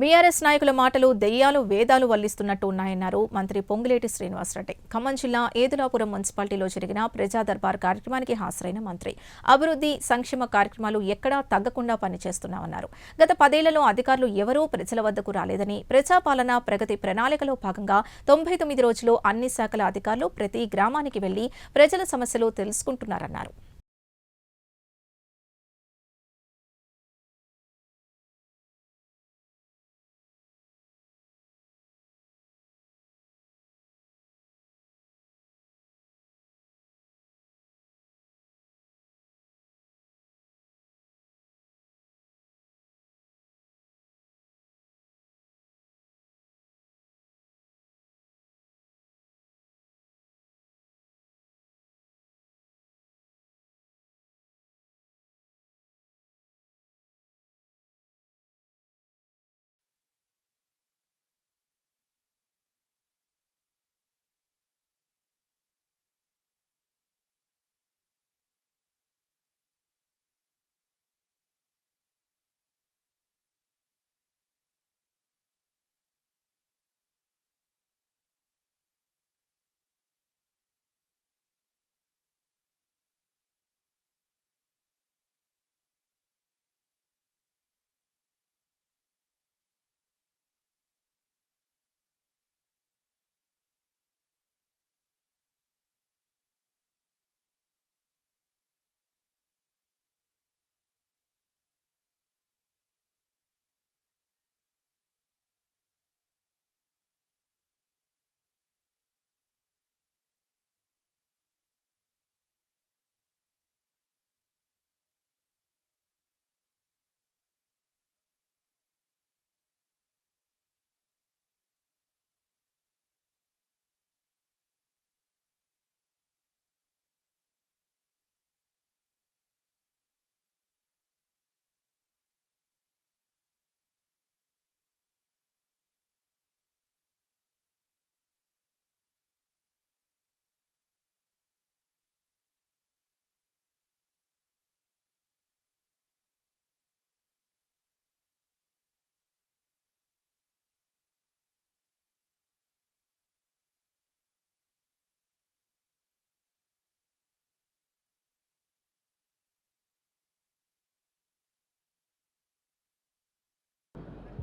BRS నాయకుల మాటలు దెయ్యాలు వేదాలు వల్లిస్తున్నట్టు ఉన్నాయన్నారు మంత్రి పొంగులేటి శ్రీనివాసరెడ్డి. ఖమ్మం జిల్లా ఏదులాపురం మున్సిపాలిటీలో జరిగిన ప్రజా దర్బార్ కార్యక్రమానికి హాజరైన మంత్రి అభివృద్ధి సంక్షేమ కార్యక్రమాలు ఎక్కడా తగ్గకుండా పనిచేస్తున్నామన్నారు. గత 10 ఏళ్లలో అధికారులు ఎవరూ ప్రజల వద్దకు రాలేదని, ప్రజాపాలన ప్రగతి ప్రణాళికలో భాగంగా 99 రోజుల్లో అన్ని శాఖల అధికారులు ప్రతి గ్రామానికి వెళ్లి ప్రజల సమస్యలు తెలుసుకుంటున్నారన్నారు.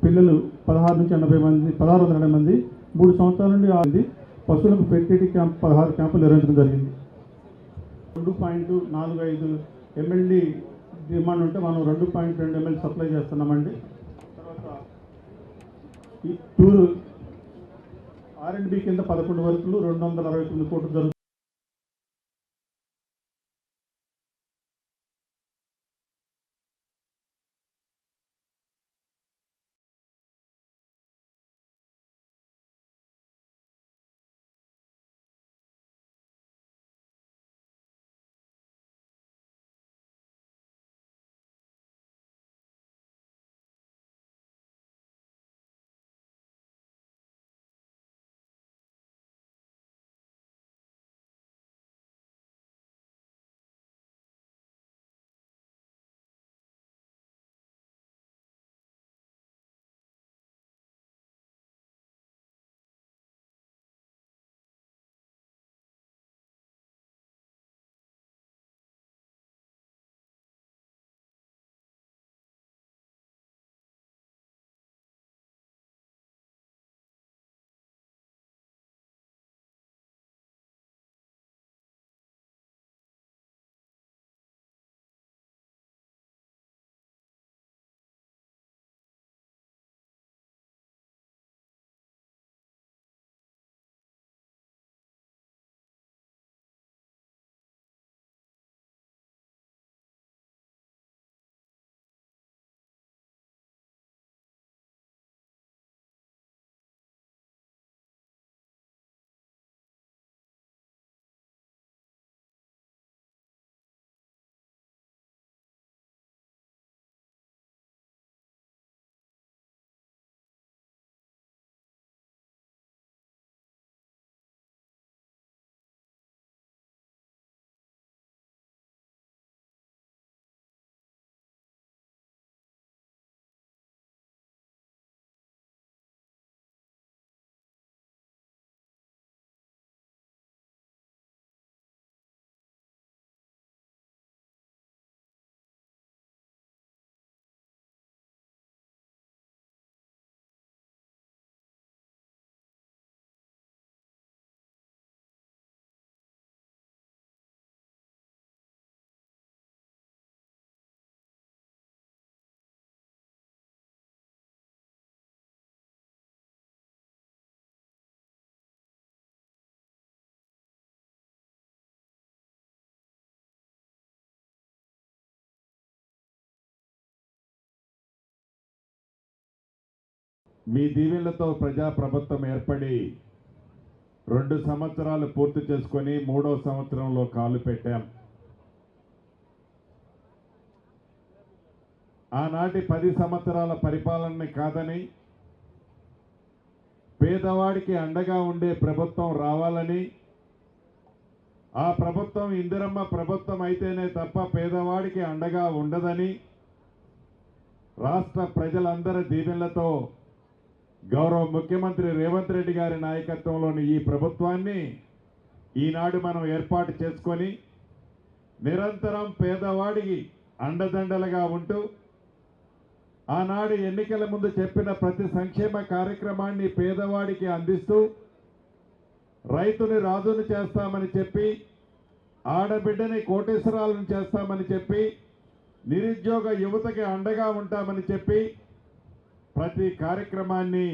పిల్లలు 16 నుంచి 80 మంది 1680 మంది 3 సంవత్సరాల నుండి ఆది పశువులకు ఫెర్టిలిటీ క్యాంప్ 16 క్యాంపులు నిర్వహించడం జరిగింది. 2.45 ఎంఎల్డి డిమాండ్ ఉంటే మనం 2.2 ఎంఎల్ సప్లై చేస్తున్నామండి. తర్వాత ఈ టూరు R&B కింద 11 వర్కులు 269 కోట్లు జరుగుతుంది. మీ దీవెనలతో ప్రజాప్రభుత్వం ఏర్పడి 2 సంవత్సరాలు పూర్తి చేసుకొని 3వ సంవత్సరంలో కాలు పెట్టాం. ఆనాటి 10 సంవత్సరాల పరిపాలనని కాదని పేదవాడికి అండగా ఉండే ప్రభుత్వం రావాలని, ఆ ప్రభుత్వం ఇందిరమ్మ ప్రభుత్వం అయితేనే తప్ప పేదవాడికి అండగా ఉండదని రాష్ట్ర ప్రజలందరి దీవెనలతో గౌరవ ముఖ్యమంత్రి రేవంత్ రెడ్డి గారి నాయకత్వంలోని ఈ ప్రభుత్వాన్ని ఈనాడు మనం ఏర్పాటు చేసుకొని నిరంతరం పేదవాడికి అండదండలుగా ఉంటూ ఆనాడు ఎన్నికల ముందు చెప్పిన ప్రతి సంక్షేమ కార్యక్రమాన్ని పేదవాడికి అందిస్తూ రైతుని రాజును చేస్తామని చెప్పి, ఆడబిడ్డని కోటేశ్వరాలను చేస్తామని చెప్పి, నిరుద్యోగ యువతకి అండగా ఉంటామని చెప్పి ప్రతి కార్యక్రమాన్ని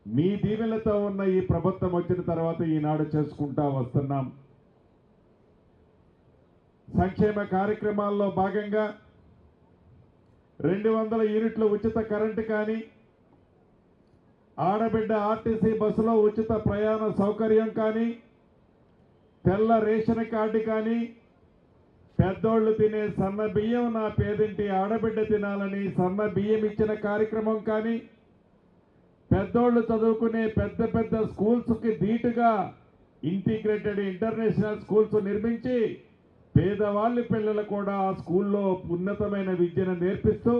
మీ దీవెనలతో ఉన్న ఈ ప్రభుత్వం వచ్చిన తర్వాత ఈనాడు చేసుకుంటా వస్తున్నాం. సంక్షేమ కార్యక్రమాల్లో భాగంగా 200 యూనిట్ల ఉచిత కరెంటు కానీ, ఆడబిడ్డ ఆర్టీసీ బస్సులో ఉచిత ప్రయాణ సౌకర్యం కానీ, తెల్ల రేషన్ కార్డు కానీ, పెద్దోళ్ళు తినే సన్న బియ్యం నా పేదింటి ఆడబిడ్డ తినాలని సన్న బియ్యం ఇచ్చిన కార్యక్రమం కానీ, పెద్దోళ్ళు చదువుకునే పెద్ద పెద్ద స్కూల్స్కి ధీటుగా ఇంటిగ్రేటెడ్ ఇంటర్నేషనల్ స్కూల్స్ నిర్మించి పేదవాళ్ళ పిల్లలు కూడా ఆ స్కూల్లో ఉన్నతమైన విద్యను నేర్పిస్తూ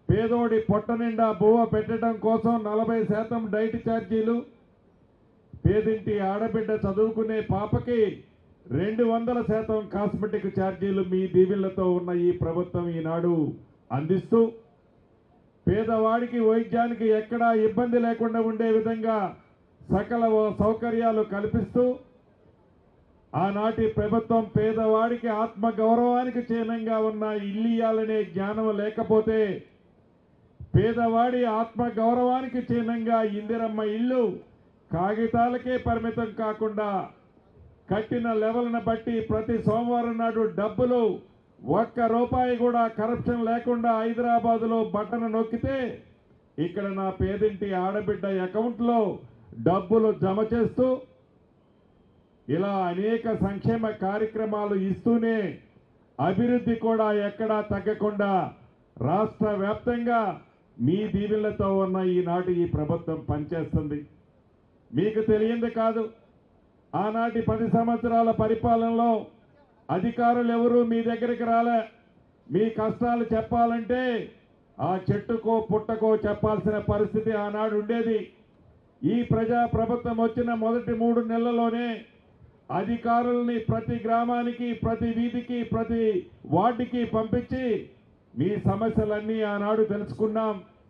పేదోడి పొట్ట నిండా బువ్వ పెట్టడం కోసం 40% డైట్ ఛార్జీలు, పేదింటి ఆడబిడ్డ చదువుకునే పాపకి 200% కాస్మెటిక్ ఛార్జీలు మీ దీవెనలతో ఉన్న ఈ ప్రభుత్వం ఈనాడు అందిస్తూ పేదవాడికి వైద్యానికి ఎక్కడా ఇబ్బంది లేకుండా ఉండే విధంగా సకల సౌకర్యాలు కల్పిస్తూ ఆనాటి ప్రభుత్వం పేదవాడికి ఆత్మ గౌరవానికి చిహ్నంగా ఉన్న ఇల్లు ఇయ్యాలనే జ్ఞానం లేకపోతే పేదవాడి ఆత్మ గౌరవానికి చిహ్నంగా ఇందిరమ్మ ఇల్లు కాగితాలకే పరిమితం కాకుండా కట్టిన లెవెల్ను బట్టి ప్రతి సోమవారం నాడు డబ్బులు ₹1 కూడా కరప్షన్ లేకుండా హైదరాబాదులో బటన్ నొక్కితే ఇక్కడ నా పేదింటి ఆడబిడ్డ అకౌంట్లో డబ్బులు జమ చేస్తూ ఇలా అనేక సంక్షేమ కార్యక్రమాలు ఇస్తూనే అభివృద్ధి కూడా ఎక్కడా తగ్గకుండా రాష్ట్ర వ్యాప్తంగా మీ దీవెనలతో ఉన్న ఈనాటి ఈ ప్రభుత్వం పనిచేస్తుంది. మీకు తెలియంది కాదు, ఆనాటి 10 సంవత్సరాల పరిపాలనలో అధికారులు ఎవరు మీ దగ్గరికి రాలే. మీ కష్టాలు చెప్పాలంటే ఆ చెట్టుకో పుట్టకో చెప్పాల్సిన పరిస్థితి ఆనాడు ఉండేది. ఈ ప్రజా ప్రభుత్వం వచ్చిన మొదటి 3 నెలల్లోనే అధికారుల్ని ప్రతి గ్రామానికి, ప్రతి వీధికి, ప్రతి వార్డుకి పంపించి మీ సమస్యలన్నీ ఆనాడు తెలుసుకున్నాం.